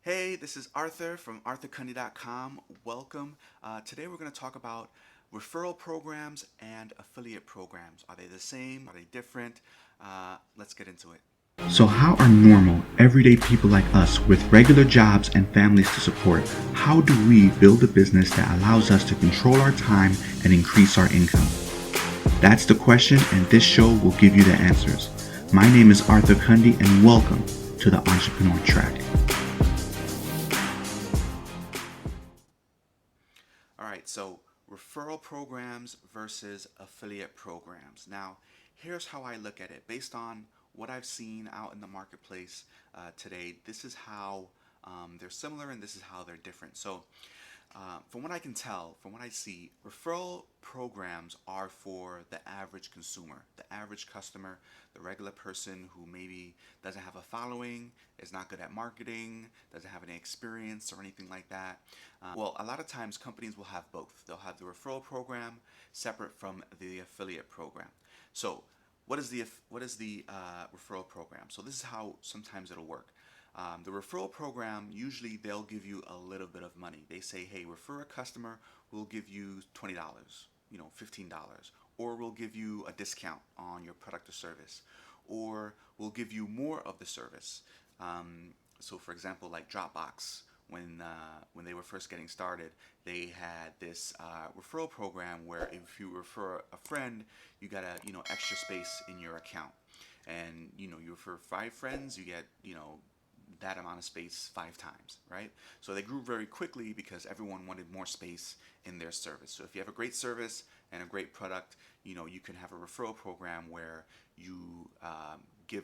Hey, this is Arthur from arthurcundy.com. Welcome. Today we're going to talk about referral programs and affiliate programs. Are they the same? Are they different? Let's get into it. So how are normal, everyday people like us with regular jobs and families to support, how do we build a business that allows us to control our time and increase our income? That's the question, and this show will give you the answers. My name is Arthur Cundy, and welcome to the Entrepreneur Track. All right, so referral programs versus affiliate programs. Now, here's how I look at it. Based on what I've seen out in the marketplace today, this is how they're similar and this is how they're different. So, from what I can tell, from what I see, referral programs are for the average consumer, the average customer, the regular person who maybe doesn't have a following, is not good at marketing, doesn't have any experience or anything like that. Well, a lot of times companies will have both. They'll have the referral program separate from the affiliate program. So, what is the referral program? So this is how sometimes it'll work. The referral program, usually they'll give you a little bit of money. They say, hey, refer a customer, we'll give you $20, $15, or we'll give you a discount on your product or service, or we'll give you more of the service. So for example, like Dropbox, when they were first getting started, they had this referral program where if you refer a friend, you got a extra space in your account, and you refer 5 friends, you get that amount of space 5 times, right? So they grew very quickly because everyone wanted more space in their service. So if you have a great service and a great product, you can have a referral program where you give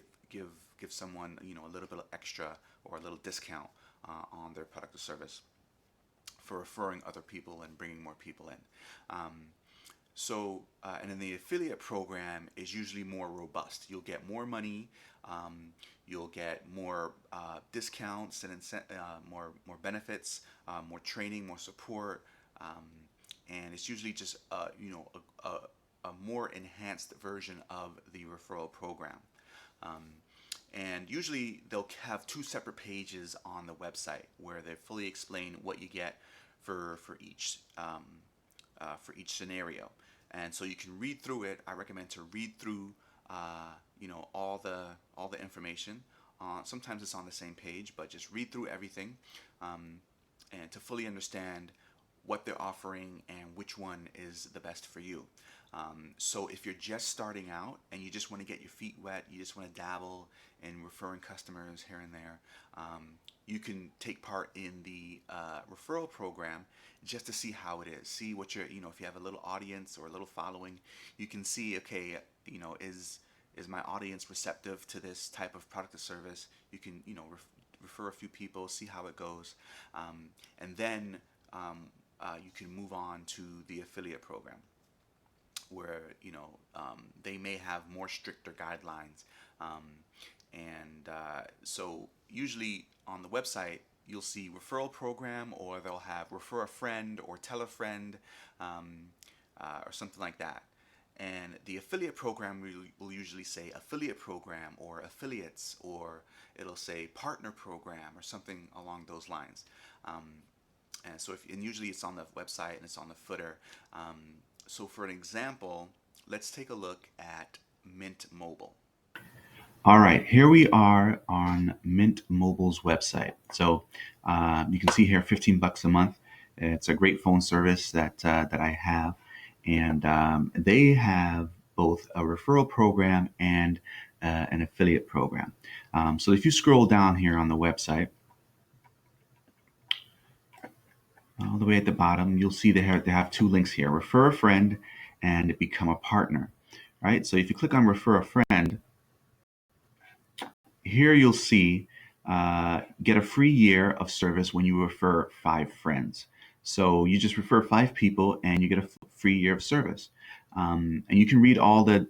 someone a little bit of extra or a little discount on their product or service for referring other people and bringing more people in. And then the affiliate program is usually more robust. You'll get more money, you'll get more discounts and more benefits, more training, more support, and it's usually just a more enhanced version of the referral program. Um, and usually they'll have 2 separate pages on the website where they fully explain what you get for each scenario. And so you can read through it. I recommend to read through all the information. Sometimes it's on the same page, but just read through everything, um, and to fully understand what they're offering and which one is the best for you. So if you're just starting out and you just want to get your feet wet, you just want to dabble in referring customers here and there, you can take part in the referral program just to see how it is. See what if you have a little audience or a little following, you can see, okay, is my audience receptive to this type of product or service? You can, refer a few people, see how it goes, and then you can move on to the affiliate program, where they may have more stricter guidelines, so usually on the website you'll see referral program, or they'll have refer a friend or tell a friend, or something like that. And the affiliate program will usually say affiliate program or affiliates, or it'll say partner program or something along those lines. And usually it's on the website and it's on the footer. So for an example, let's take a look at Mint Mobile. All right, here we are on Mint Mobile's website. So you can see here, $15 a month. It's a great phone service that I have, and they have both a referral program and an affiliate program. So if you scroll down here on the website, all the way at the bottom, you'll see they have 2 links here: refer a friend and become a partner. Right. So if you click on refer a friend, here you'll see get a free year of service when you refer 5 friends. So you just refer 5 people and you get a free year of service. And you can read all this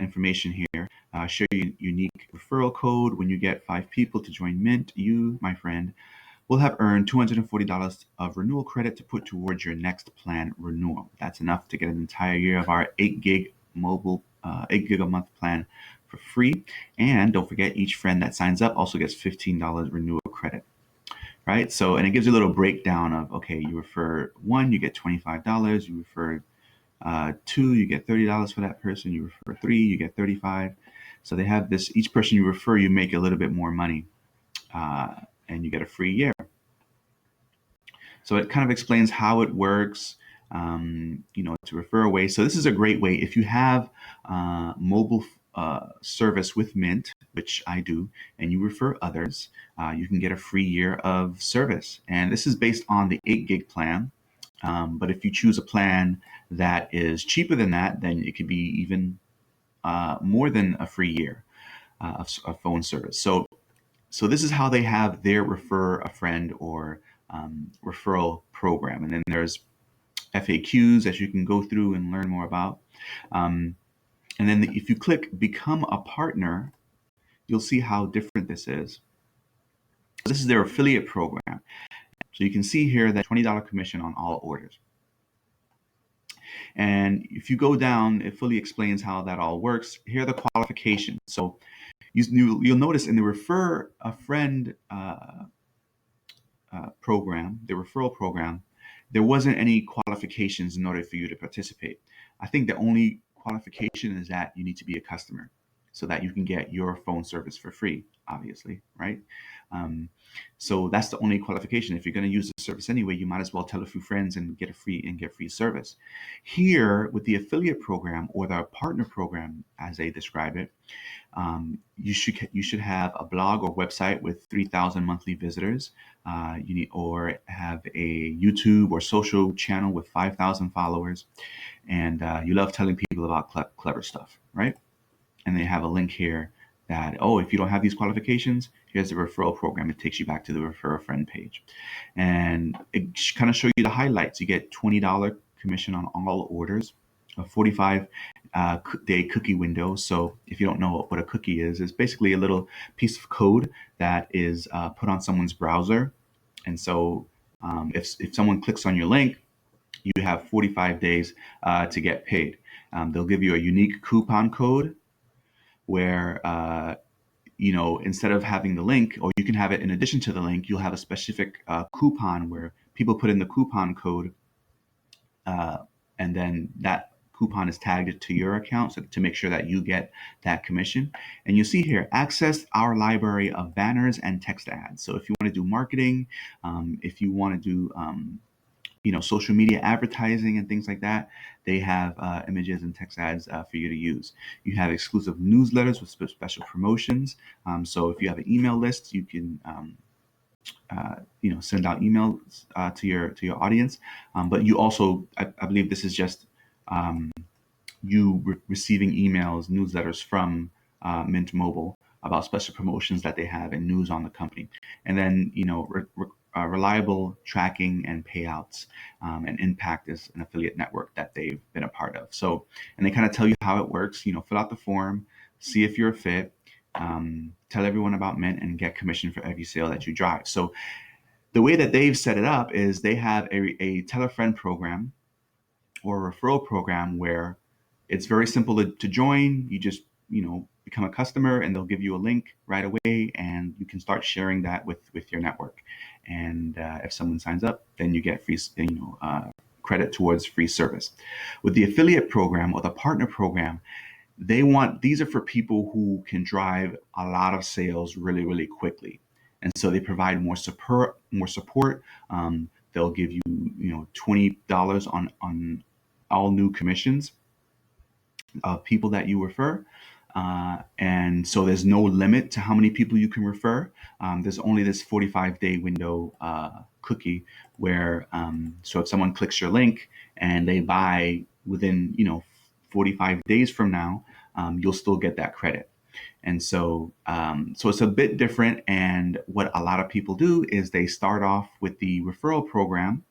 information here. Share your unique referral code. When you get 5 people to join Mint, you, my friend, will have earned $240 of renewal credit to put towards your next plan renewal. That's enough to get an entire year of our 8 gig a month plan for free. And don't forget, each friend that signs up also gets $15 renewal credit. Right? So, and it gives you a little breakdown of, okay, you refer one, you get $25. You refer two, you get $30 for that person. You refer three, you get $35. So they have this, each person you refer, you make a little bit more money, and you get a free year. So it kind of explains how it works, to refer away. So this is a great way if you have mobile service with Mint, which I do, and you refer others, you can get a free year of service. And this is based on the 8 gig plan. But if you choose a plan that is cheaper than that, then it could be even more than a free year of phone service. So this is how they have their refer a friend or referral program. And then there's FAQs that you can go through and learn more about. And then if you click Become a Partner, you'll see how different this is. This is their affiliate program. So you can see here that $20 commission on all orders. And if you go down, it fully explains how that all works. Here are the qualifications. So you'll notice in the Refer a Friend program, the referral program, there wasn't any qualifications in order for you to participate. I think the only qualification is that you need to be a customer so that you can get your phone service for free, obviously, right? So that's the only qualification. If you're going to use the service anyway, you might as well tell a few friends and get free service. Here with the affiliate program or the partner program, as they describe it, you should have a blog or website with 3,000 monthly visitors. You need or have a YouTube or social channel with 5,000 followers, and you love telling people about clever stuff, right? And they have a link here that, if you don't have these qualifications, here's the referral program. It takes you back to the Refer a Friend page, and it kind of show you the highlights. You get $20 commission on all orders, a 45-day cookie window. So if you don't know what a cookie is, it's basically a little piece of code that is put on someone's browser. And so if someone clicks on your link, you have 45 days to get paid. They'll give you a unique coupon code where, instead of having the link, or you can have it in addition to the link, you'll have a specific coupon where people put in the coupon code, and then that coupon is tagged to your account so to make sure that you get that commission. And you see here, access our library of banners and text ads. So if you want to do marketing, if you want to do social media advertising and things like that, they have images and text ads for you to use. You have exclusive newsletters with special promotions. So if you have an email list, you can send out emails to your audience. But you also, I believe this is just you receiving emails, newsletters from Mint Mobile about special promotions that they have and news on the company. And then, reliable tracking and payouts, and Impact is an affiliate network that they've been a part of. So, and they kind of tell you how it works, fill out the form, see if you're a fit, tell everyone about Mint, and get commission for every sale that you drive. So the way that they've set it up is they have a tell a friend program or a referral program where it's very simple to join. You just, become a customer, and they'll give you a link right away, and you can start sharing that with your network. And if someone signs up, then you get free, credit towards free service. With the affiliate program or the partner program, these are for people who can drive a lot of sales really, really quickly. And so they provide more support. They'll give you, $20 on all new commissions of people that you refer. And so there's no limit to how many people you can refer. There's only this 45-day window cookie where, so if someone clicks your link and they buy within, 45 days from now, you'll still get that credit. And so it's a bit different. And what a lot of people do is they start off with the referral program.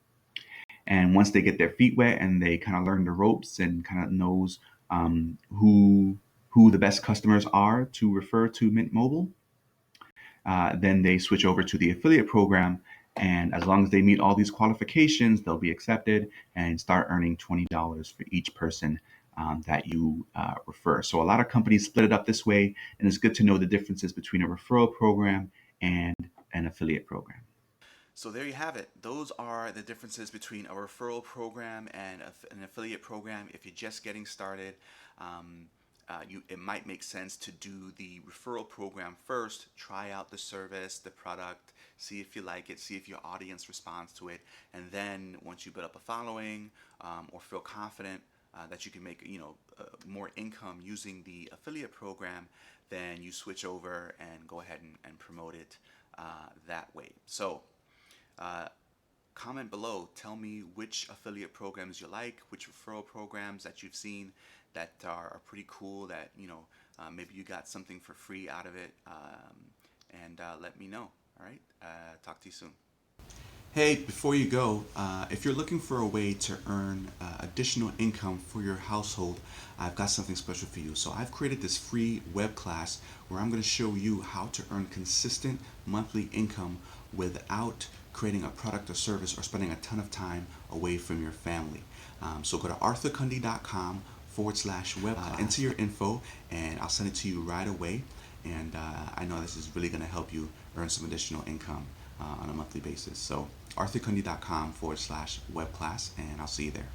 And once they get their feet wet and they kind of learn the ropes and kind of knows who the best customers are to refer to Mint Mobile, then they switch over to the affiliate program. And as long as they meet all these qualifications, they'll be accepted and start earning $20 for each person that you refer. So a lot of companies split it up this way, and it's good to know the differences between a referral program and an affiliate program. So there you have it. Those are the differences between a referral program and an affiliate program. If you're just getting started, it might make sense to do the referral program first. Try out the service, the product, see if you like it, see if your audience responds to it, and then once you build up a following or feel confident that you can make more income using the affiliate program, then you switch over and go ahead and promote it that way. So uh, comment below. Tell me which affiliate programs you like, which referral programs that you've seen that are pretty cool. That maybe you got something for free out of it, and let me know. All right. Talk to you soon. Hey, before you go, if you're looking for a way to earn additional income for your household, I've got something special for you. So I've created this free web class where I'm going to show you how to earn consistent monthly income without creating a product or service or spending a ton of time away from your family. So go to arthurcundy.com/web, enter your info, and I'll send it to you right away. And I know this is really going to help you earn some additional income on a monthly basis. So arthurcundy.com/webclass, and I'll see you there.